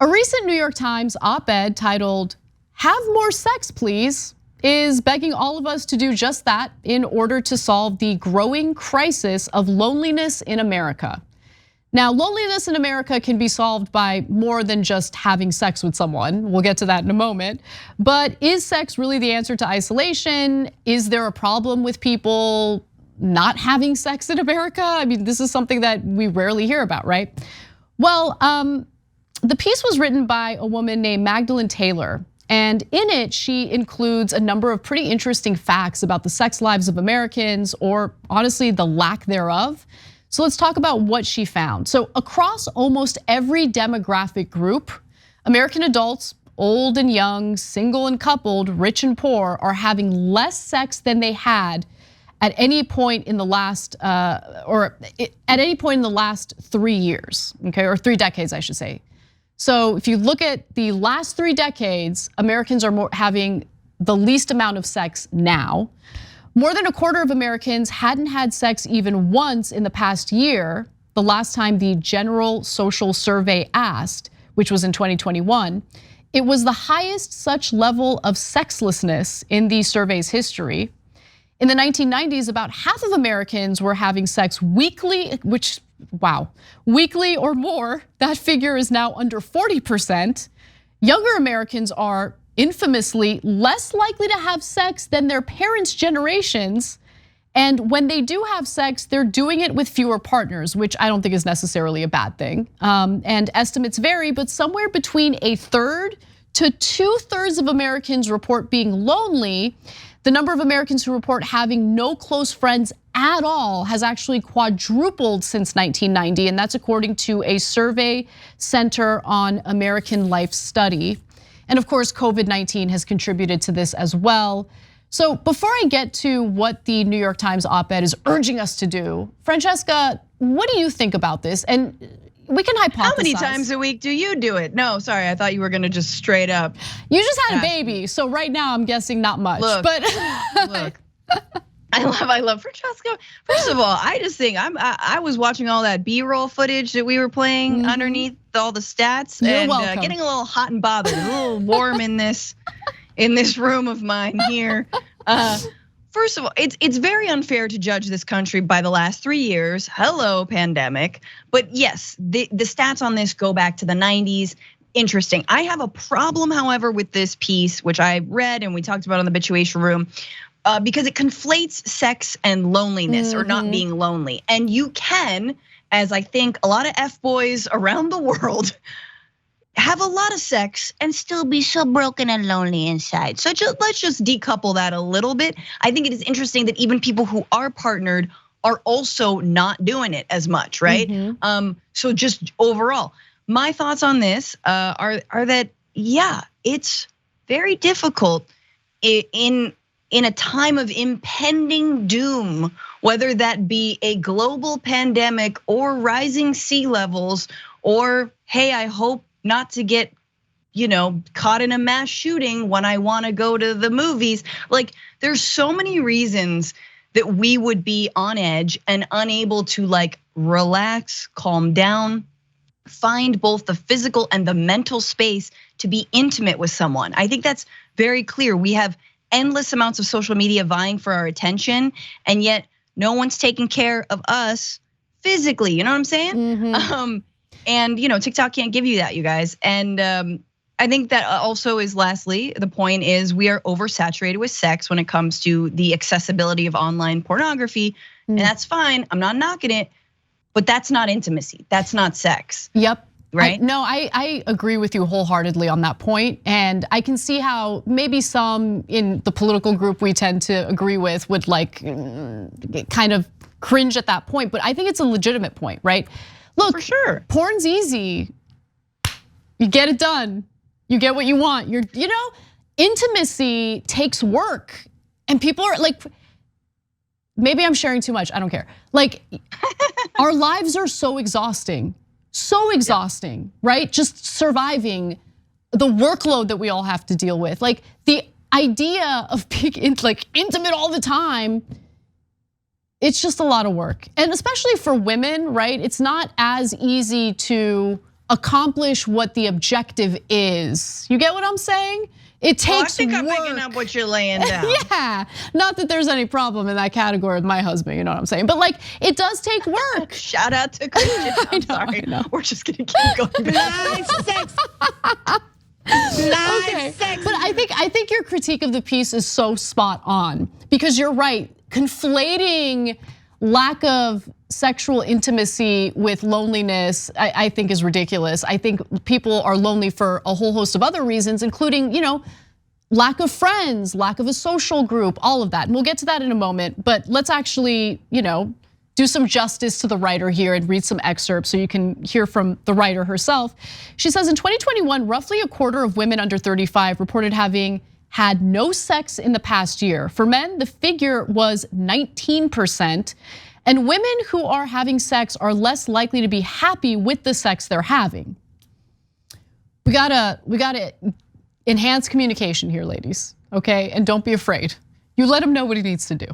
A recent New York Times op-ed titled, "Have More Sex, Please," is begging all of us to do just that in order to solve the growing crisis of loneliness in America. Now, loneliness in America can be solved by more than just having sex with someone. We'll get to that in a moment. But is sex really the answer to isolation? Is there a problem with people not having sex in America? I mean, this is something that we rarely hear about, right? Well, the piece was written by a woman named Magdalene Taylor. And in it, she includes a number of pretty interesting facts about the sex lives of Americans, or honestly, the lack thereof. So let's talk about what she found. So across almost every demographic group, American adults, old and young, single and coupled, rich and poor, are having less sex than they had at any point in the last, in the last 3 years, okay, or 3 decades, I should say. So if you look at the last 3 decades, Americans are having the least amount of sex now. More than a quarter of Americans hadn't had sex even once in the past year, the last time the General Social Survey asked, which was in 2021. It was the highest such level of sexlessness in the survey's history. In the 1990s, about half of Americans were having sex weekly, which, wow, weekly or more. That figure is now under 40%. Younger Americans are infamously less likely to have sex than their parents' generations. And when they do have sex, they're doing it with fewer partners, which I don't think is necessarily a bad thing. And estimates vary, but somewhere between 1/3 to 2/3 of Americans report being lonely. The number of Americans who report having no close friends at all has actually quadrupled since 1990, and that's according to a survey Center on American Life study. And of course, COVID-19 has contributed to this as well. So before I get to what the New York Times op-ed is urging us to do, Francesca, what do you think about this? And we can hypothesize. How many times a week do you do it? No, sorry, I thought you were gonna just straight up. You just had a baby, so right now I'm guessing not much. Look, but look. I love Francesca. First of all, I just think I was watching all that B-roll footage that we were playing underneath all the stats. You're and welcome. Getting a little hot and bothered, a little warm in this room of mine here. First of all, it's very unfair to judge this country by the last 3 years. Hello, pandemic. But yes, the stats on this go back to the 90s. Interesting. I have a problem, however, with this piece, which I read and we talked about on the Bituation Room, because it conflates sex and loneliness or not being lonely. And you can, as I think a lot of F-boys around the world, have a lot of sex and still be so broken and lonely inside. So let's just decouple that a little bit. I think it is interesting that even people who are partnered are also not doing it as much, right? So just overall, my thoughts on this are that, yeah, it's very difficult in a time of impending doom, whether that be a global pandemic or rising sea levels, or hey, I hope not to get, caught in a mass shooting when I want to go to the movies. Like, there's so many reasons that we would be on edge and unable to relax, calm down, find both the physical and the mental space to be intimate with someone. I think that's very clear. We have endless amounts of social media vying for our attention, and yet no one's taking care of us physically. You know what I'm saying? And TikTok can't give you that, you guys. And I think that also is, lastly, the point is we are oversaturated with sex when it comes to the accessibility of online pornography, and that's fine. I'm not knocking it, but that's not intimacy. That's not sex. Yep. Right? I agree with you wholeheartedly on that point. And I can see how maybe some in the political group we tend to agree with would kind of cringe at that point. But I think it's a legitimate point, right? Look, for sure. Porn's easy. You get it done. You get what you want. Intimacy takes work. And people are maybe I'm sharing too much, I don't care. Our lives are so exhausting. So exhausting, right? Just surviving the workload that we all have to deal with. The idea of being intimate all the time, it's just a lot of work. And especially for women, right? It's not as easy to accomplish what the objective is. You get what I'm saying? It takes I think work. I'm picking up what you're laying down. Yeah, not that there's any problem in that category with my husband, you know what I'm saying? But like, it does take work. Shout out to Christian. I'm sorry. We're just gonna keep going. Live sex. Okay. But I think your critique of the piece is so spot on, because you're right. Conflating lack of sexual intimacy with loneliness, I think is ridiculous. I think people are lonely for a whole host of other reasons, including, lack of friends, lack of a social group, all of that. And we'll get to that in a moment, but let's actually, do some justice to the writer here and read some excerpts so you can hear from the writer herself. She says in 2021, roughly a quarter of women under 35 reported having had no sex in the past year. For men, the figure was 19%. And women who are having sex are less likely to be happy with the sex they're having. We gotta enhance communication here, ladies, okay? And don't be afraid. You let him know what he needs to do.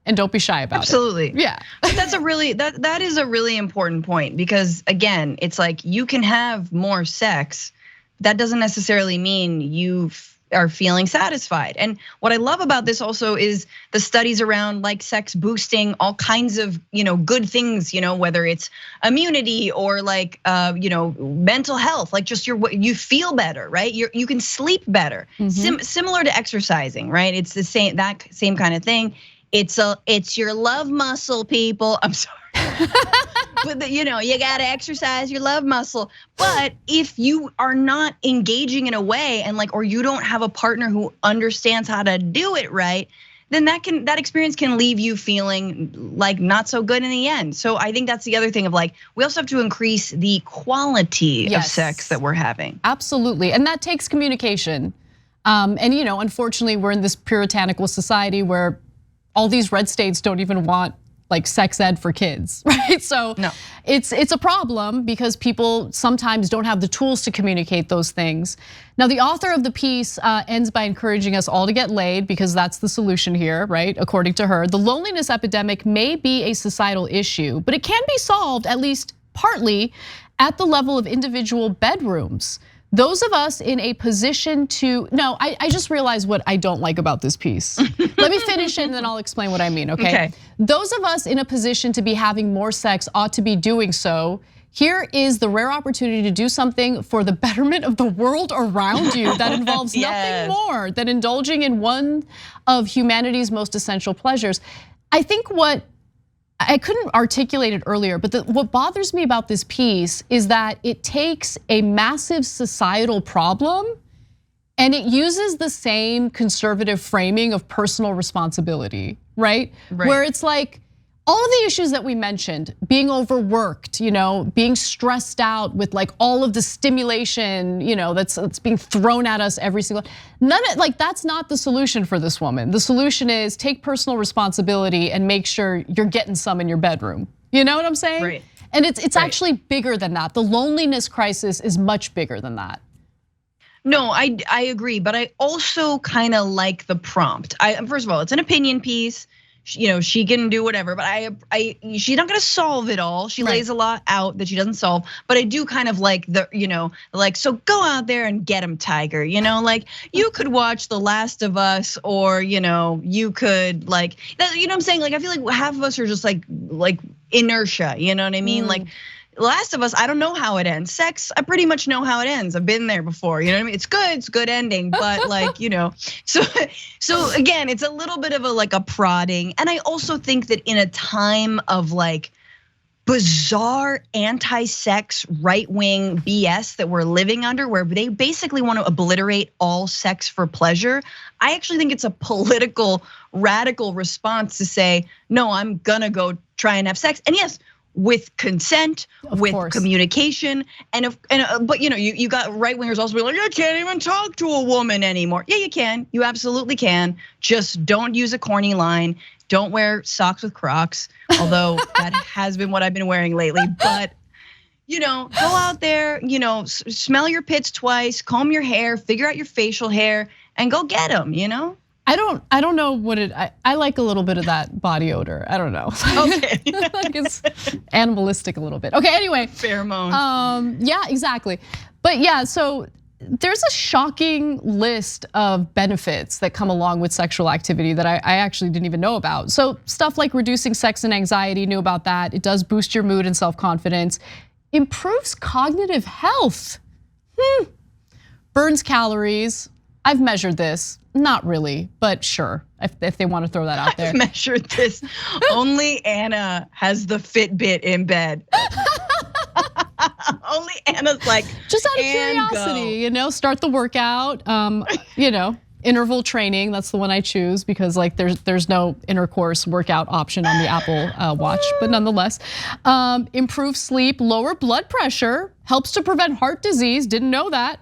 And don't be shy about it. Absolutely. Yeah. But that's that is a really important point, because again, it's like you can have more sex. That doesn't necessarily mean you are feeling satisfied. And what I love about this also is the studies around like sex boosting all kinds of, good things, whether it's immunity or like, mental health, like just you feel better, right? You can sleep better. Similar to exercising, right? It's that same kind of thing. It's your love muscle, people. I'm sorry. But you gotta exercise your love muscle. But if you are not engaging in a way or you don't have a partner who understands how to do it right, then that experience can leave you feeling like not so good in the end. So I think that's the other thing of like, we also have to increase the quality of sex that we're having. Absolutely, and that takes communication. And unfortunately, we're in this puritanical society where all these red states don't even want like sex ed for kids, right? So no. It's a problem because people sometimes don't have the tools to communicate those things. Now, the author of the piece ends by encouraging us all to get laid because that's the solution here, right? According to her, the loneliness epidemic may be a societal issue, but it can be solved, at least partly, at the level of individual bedrooms. Those of us in a position to, I just realized what I don't like about this piece. Let me finish it and then I'll explain what I mean, okay? Those of us in a position to be having more sex ought to be doing so. Here is the rare opportunity to do something for the betterment of the world around you that involves nothing more than indulging in one of humanity's most essential pleasures. I think I couldn't articulate it earlier, but what bothers me about this piece is that it takes a massive societal problem and it uses the same conservative framing of personal responsibility, right? Where it's like all of the issues that we mentioned, being overworked, being stressed out with like all of the stimulation, that's being thrown at us every single, that's not the solution for this woman. The solution is take personal responsibility and make sure you're getting some in your bedroom. You know what I'm saying? Right. And it's actually bigger than that. The loneliness crisis is much bigger than that. No, I agree, but I also kind of like the prompt. First of all, it's an opinion piece. She can do whatever, but she's not gonna solve it all. She lays a lot out that she doesn't solve, but I do kind of like so go out there and get him, Tiger. Like you could watch The Last of Us, or you could what I'm saying? Like I feel like half of us are just like inertia. You know what I mean? Like Last of Us, I don't know how it ends. Sex, I pretty much know how it ends. I've been there before. You know what I mean? It's good ending, but so again, it's a little bit of a prodding. And I also think that in a time of bizarre anti-sex right-wing BS that we're living under, where they basically want to obliterate all sex for pleasure, I actually think it's a political radical response to say, no, I'm gonna go try and have sex. And yes, with consent, with communication, but you got right wingers also be like, you can't even talk to a woman anymore. Yeah, you can. You absolutely can. Just don't use a corny line. Don't wear socks with Crocs, although that has been what I've been wearing lately. But go out there, smell your pits twice, comb your hair, figure out your facial hair, and go get them. I don't know what it. I like a little bit of that body odor. I don't know. Okay. Like it's animalistic a little bit. Okay. Anyway. Pheromone. Yeah. Exactly. But yeah. So there's a shocking list of benefits that come along with sexual activity that I actually didn't even know about. So stuff like reducing sex and anxiety, knew about that. It does boost your mood and self-confidence. Improves cognitive health. Burns calories. I've measured this. Not really, but sure, if they want to throw that out there. I've measured this. Only Anna has the Fitbit in bed. Only Anna's like, just out of curiosity, start the workout. Interval training, that's the one I choose because like there's no intercourse workout option on the Apple Watch, but nonetheless. Improve sleep, lower blood pressure, helps to prevent heart disease, didn't know that.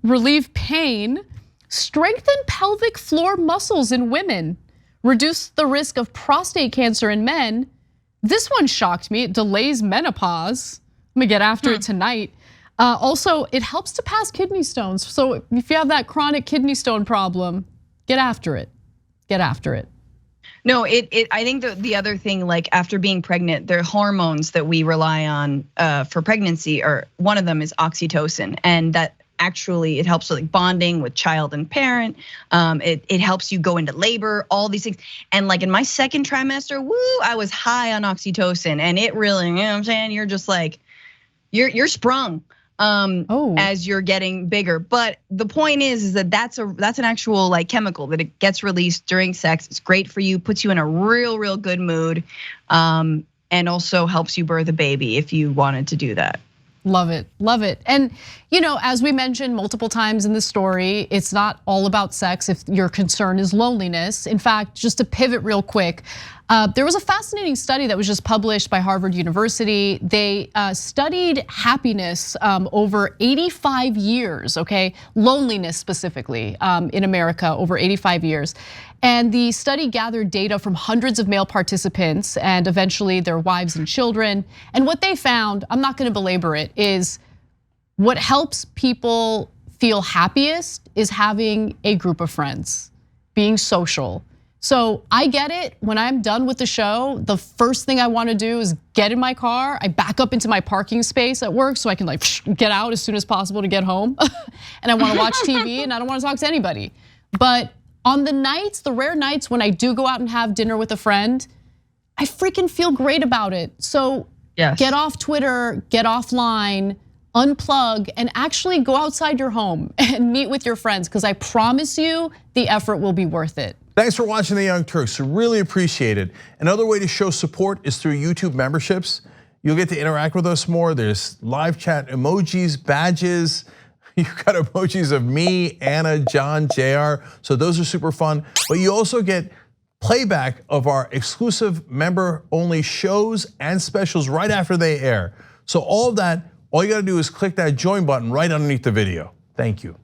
Relieve pain, strengthen pelvic floor muscles in women, reduce the risk of prostate cancer in men. This one shocked me, it delays menopause. I'm gonna get after it tonight. Also, it helps to pass kidney stones. So if you have that chronic kidney stone problem, get after it, get after it. No, I think the other thing, like after being pregnant, there are hormones that we rely on for pregnancy, or one of them is oxytocin, and that actually it helps with like bonding with child and parent. It helps you go into labor, all these things. And like in my second trimester, I was high on oxytocin, and it really, you know what I'm saying? You're just like, you're sprung as you're getting bigger. But the point is that that's an actual like chemical that it gets released during sex. It's great for you, puts you in a real good mood, and also helps you birth a baby if you wanted to do that. Love it, love it. And as we mentioned multiple times in the story, it's not all about sex if your concern is loneliness. In fact, just to pivot real quick, there was a fascinating study that was just published by Harvard University. They studied happiness over 85 years, okay? Loneliness specifically in America over 85 years. And the study gathered data from hundreds of male participants and eventually their wives and children. And what they found, I'm not gonna belabor it, is what helps people feel happiest is having a group of friends, being social. So I get it, when I'm done with the show, the first thing I wanna do is get in my car, I back up into my parking space at work so I can like get out as soon as possible to get home. And I wanna watch TV and I don't wanna talk to anybody. But on the nights, the rare nights when I do go out and have dinner with a friend, I freaking feel great about it. So get off Twitter, get offline, unplug, and actually go outside your home and meet with your friends, because I promise you the effort will be worth it. Thanks for watching The Young Turks, really appreciate it. Another way to show support is through YouTube memberships. You'll get to interact with us more. There's live chat emojis, badges. You've got emojis of me, Anna, John, JR, so those are super fun. But you also get playback of our exclusive member-only shows and specials right after they air. So all of that, all you gotta do is click that join button right underneath the video. Thank you.